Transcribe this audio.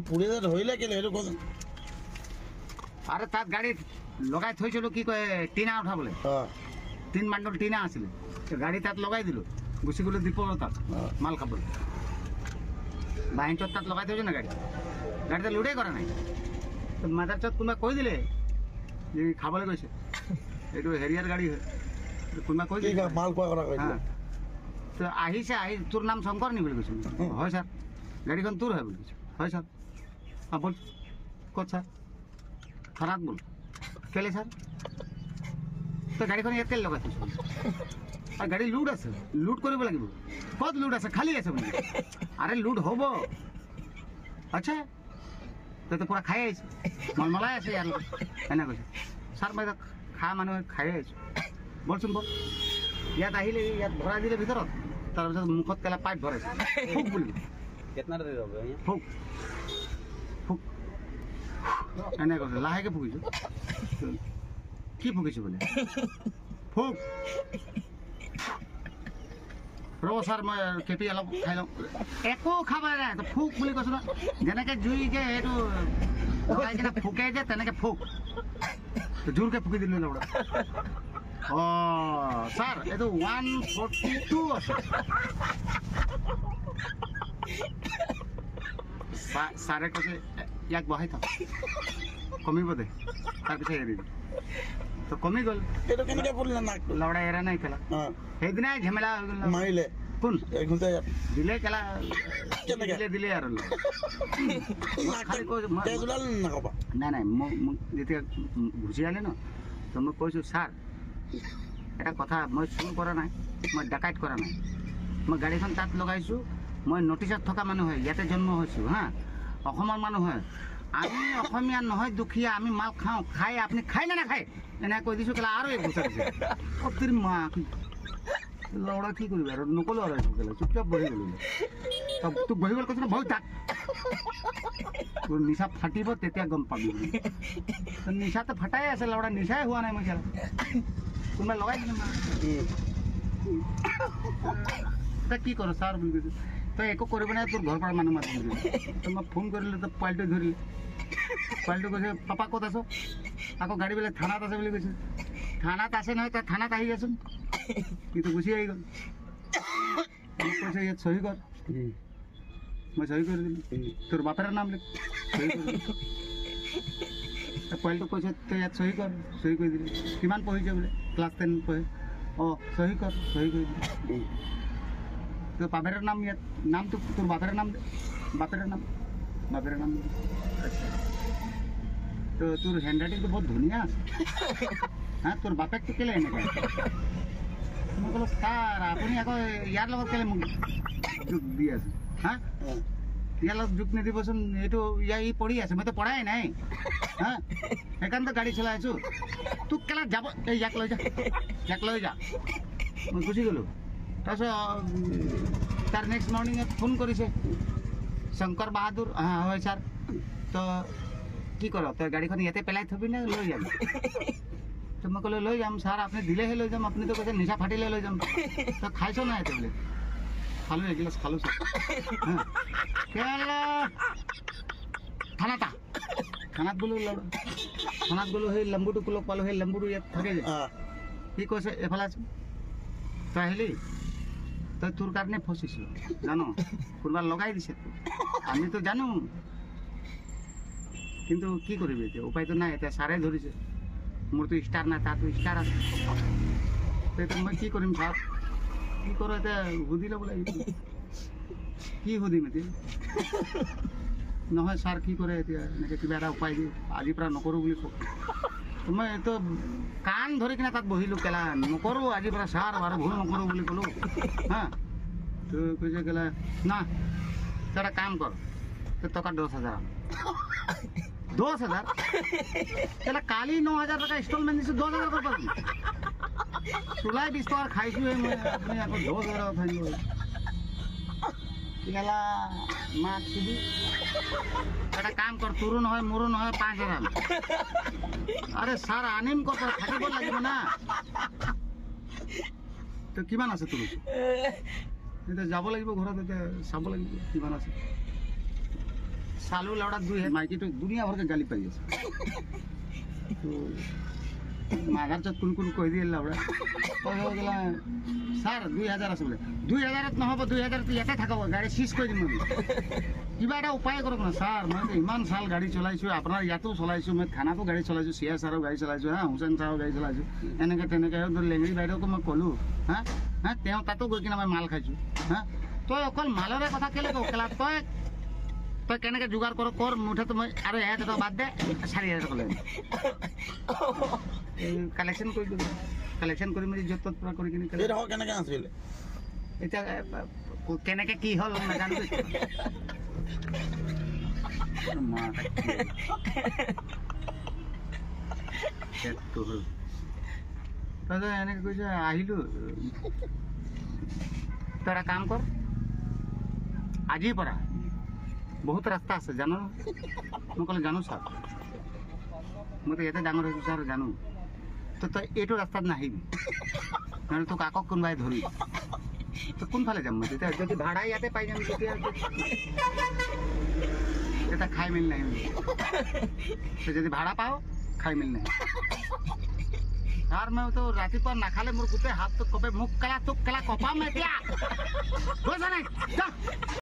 পুলিচে ধৰিলে কেলে সেইটো কৈছে আরে তাত গাড়ী লগাই থৈছিলো কি কয় টিনা উঠাবলে তিন বান্ডল টিনা আছিলে গাড়ী তাত লগাই দিলো গুচি গলো দীপৰ তাত মাল খাবলৈ বাহিনীটোত তাত লগাই থৈছো না গাড়ীতে লোডেই কৰা নাই তো মাদাৰ চত কোনোবা কৈ দিলে যে খাবলৈ গৈছে এইটো হেৰিয়াৰ গাড়ী হয় কোনোবা কৈ দিলে মাল কোৱা কথা কৈছে তো আহিছে আহি তোৰ নাম শংকৰ নি বুলি কৈছে হয় ছাৰ গাড়ীখন তোৰ হয় বুলি কৈছে হয় ছাৰ বল ক'ত ছাৰ থানাত বল কেলে ছাৰ তো গাড়ীখন ইয়াত কেলে লগাই থৈছো আৰ গাড়ি লুট আছে লুট কৰিব লাগিব কত লুট আছে খালি আছে বুলি আৰে লুট হব আচ্ছা তো পুৰা খাই আহিছে মলমলাই আছে ইয়াৰ এনে কৈছে ছাৰ মই খা মানুহ খাই আহিছো বলচোন বল ইয়াত আহিলে ইয়াত ভৰাই দিলে ভিতৰত তাৰপিছত মুখত কেলা পাইপ ভৰাইছে ফুক বুলি कितना देर हो गया ফুক ফুক এনে কৈছে লাহেকে ফুকিছো কি ফুকিছো বোলে ফুক ৰ'ব ছাৰ মই কেপি অলপ খাই লওঁ একো খাব নাই ফুক বুলি কৈছো ন যেনেকৈ জুইকে এইটো লগাই কিনে ফুকে যে তেনেকৈ ফুক জোৰকৈ ফুকি দিলোঁ লগা অঁ ছাৰ এইটো 142 আছে ছাৰে কৈছে ইয়াক বহাই থাক কমিব দে তাৰপিছত এৰি দিম তো কমি গ'ল এইটো কেনেকৈ পৰিলে নাক লৰা এৰা নাই খেলা সেইদিনাই ঝেমেলা হৈ গ'ল মাৰিলে কোন এইখিনিতে দিলে খেলা কেনেকৈ দিলে আৰু তেজ ওলালে নাকবা নাই নাই মোক যেতিয়া গুচি আহিলে ন তো মই কৈছোঁ ছাৰ এটা কথা মই চুৰ কৰা নাই মই ডাকাইত কৰা নাই মই গাড়ীখন তাত লগাইছোঁ মই নটিছত থকা মানুহ হয় ইয়াতে জন্ম হৈছোঁ হা অসমৰ মানুহ হয় আমি অসমীয়া নহয় দুখীয়া আমি মাল খাওঁ খাই আপুনি খাই নে নাখায় এনে কৈ দিছোঁ কেলা আৰু এক গুচাই দিছে অতিৰ মা লৰা কি কৰিবি আৰু নক'লো আৰু কেলা চুপচাপ বহি গ'লো তোক বহি গ'ল কৈছোঁ ন বহি তাক তোৰ নিচা ফাটিব তেতিয়া গম পাবি নিচাটো ফাটাই আছে লৰা নিচাই হোৱা নাই মই খেলা কোনোবাই লগাই দিলে মা এতিয়া কি কৰোঁ ছাৰ বুলি কৈছোঁ তই একো কৰিব নাই তোৰ ঘৰৰ পৰা মানুহ মাতি দিলোঁ তই মই ফোন কৰিলোঁ তই পোৱালিটো ধৰিলে পোৱালিটো কৈছে পাপা ক'ত আছ আকৌ গাড়ীবিলাক থানাত আছে বুলি কৈছে থানাত আছে নহয় তই থানাত আহি আছোন কিন্তু গুচি আহি গ'ল মোক কৈছে ইয়াত চহী কৰ মই চহী কৰি দিলোঁ তোৰ বাপেৰ নাম লিখ চহী কৰি দিলোঁ পোৱালিটোক কৈছে তই ইয়াত চহী কৰ চহী কৰি দিলোঁ কিমান পঢ়িছে বোলে ক্লাছ 10 পঢ়ে অঁ চহী কৰ চহী কৰি দিলোঁ তোৰ বাপেৰ নাম ইয়াত নামটো তোৰ বাপেৰ নাম বাপেৰ নাম তো তোৰ হেণ্ড ৰাইটিংটো বহুত ধুনীয়া আছে হা তোৰ বাপেকটো কেলে এনেকুৱা মই ক'লো ছাৰ আপুনি আকৌ ইয়াৰ লগত কেলে মোক যোগ দি আছে হা ইয়াৰ লগত যোগ নিদিবচোন এইটো ই পঢ়ি আছে মইতো পঢ়াই নাই হা সেইকাৰণেতো গাড়ী চলাই আছোঁ তোক কেলা যাব এই ইয়াক লৈ যা মই গুচি গ'লোঁ তাৰপিছত তাৰ নেক্সট মৰ্ণিঙত ফোন কৰিছে শংকৰ বাহাদুৰ হয় ছাৰ তো কি কৰ তই গাড়ীখন ইয়াতে পেলাই থবি নে লৈ যাবি তো মই ক'লো লৈ যাম ছাৰ আপুনি দিলেহে লৈ যাম আপুনিতো কৈছে নিচা ফাটিলে লৈ যাম তই খাইছ নাই এতিয়া বোলে খালোঁ এগিলাচ খালোঁ ছাৰ থানাত গ'লোঁ থানাত গ'লোঁ সেই লেম্বুটো লগ পালোঁ সেই লেম্বুটো ইয়াত থাকে যে সি কৈছে এফালে আছোঁ তই আহিলি তই তোৰ কাৰণে ফচিছোঁ জানো কোনোবা লগাই দিছে আমিতো জানো কিন্তু কি কৰিবি এতিয়া উপায়তো নাই এতিয়া ছাৰে ধৰিছে মোৰতো ষ্টাৰ নাই তাতো ষ্টাৰ আছে এতিয়া মই কি কৰিম ছাৰ কি কৰোঁ এতিয়া সুধি ল'ব লাগিব কি সুধিম এতিয়া নহয় ছাৰ কি কৰে এতিয়া এনেকৈ কিবা এটা উপায় দি আজিৰ পৰা নকৰোঁ বুলি কওঁ মই এইটো কাণ ধৰি কিনে তাত বহিলোঁ কেলা নকৰোঁ আজিৰ পৰা ছাৰ আৰু ভুল নকৰোঁ বুলি ক'লোঁ হা তো কৈছে কেলা না তই এটা কাম কৰ তোৰ টকা 10,000 10,000 কেলা কালি 9,000 টকা ইনষ্টলমেণ্ট দিছোঁ 10,000 টকা পাবি চুলাই 20 টকাৰ খাইছোঁহে মই আপুনি আকৌ 10,000 উঠাই দিব কেলা মাক চুবি এটা কাম কৰ তোৰো নহয় মোৰো নহয় 5,000 আৰে ছাৰ আনিম ক'ত থাকিব লাগিব না তো কিমান আছে তোৰ এতিয়া যাব লাগিব ঘৰত এতিয়া চাব লাগিব কিমান আছে सालू लौड़ा दुई है माइकी तो दुनिया भर के गाली पाई আছে তো মাগার চত কোন কোন কই দিয়ে লৌড়া তো হয়ে গেল স্যার 2000 আছে বলে 2000 নহব 2000 তো এতে থাকব গাড়ি সিজ কই দিম কিবা এটা উপায় করক না স্যার মই ইমান সাল গাড়ি চলাইছো আপনার ইয়াতো চলাইছো মই থানাতো গাড়ি চলাইছো সিএসআরও গাড়ি চলাইছো হ্যাঁ হুসেন সাহেব গাড়ি চলাইছো এনেকে তেনেকে লেংৰি বাইদেউকো মই কলো হ্যাঁ হ্যাঁ তেওঁ তাতো গৈ কিনা মই মাল খাইছো হ্যাঁ তই অকল মালৰে কথা কেলে কলা তই তই কেনেকে যোগাৰ কৰ মুঠে তো মই আৰু 1000 টকা বাদ দে 4000 টকা লৈ কালেকশ্যন কৰি দিম কালেকশ্যন কৰি মেলি যত তত পৰা কৰি কিনে এই ৰহ কেনেকৈ আছিলে এতিয়া কেনেকে কি হ'ল নাজানো এনেকে কৈছে আহিলো তই এটা কাম কৰ আজিৰ পৰা বহুত ৰাস্তা আছে জানো মই ক'লে জানো ছাৰ মই তো ইয়াতে ডাঙৰ হৈছোঁ ছাৰ জানো তো তই এইটো ৰাস্তাত নাহিবি নহ'লে তোক আকৌ কোনোবাই ধৰি তো কোনফালে যাম মই তেতিয়া যদি ভাড়া ইয়াতে পাই যাম তেতিয়া খাই মেলি নাহিম যদি ভাড়া পাওঁ খাই মেলি নাহিম ছাৰ মই তো ৰাতিপুৱা নাখালে মোৰ গোটেই হাতটো কপে মুখ কালা তোক কালা কপাম এতিয়া গৈছা নাই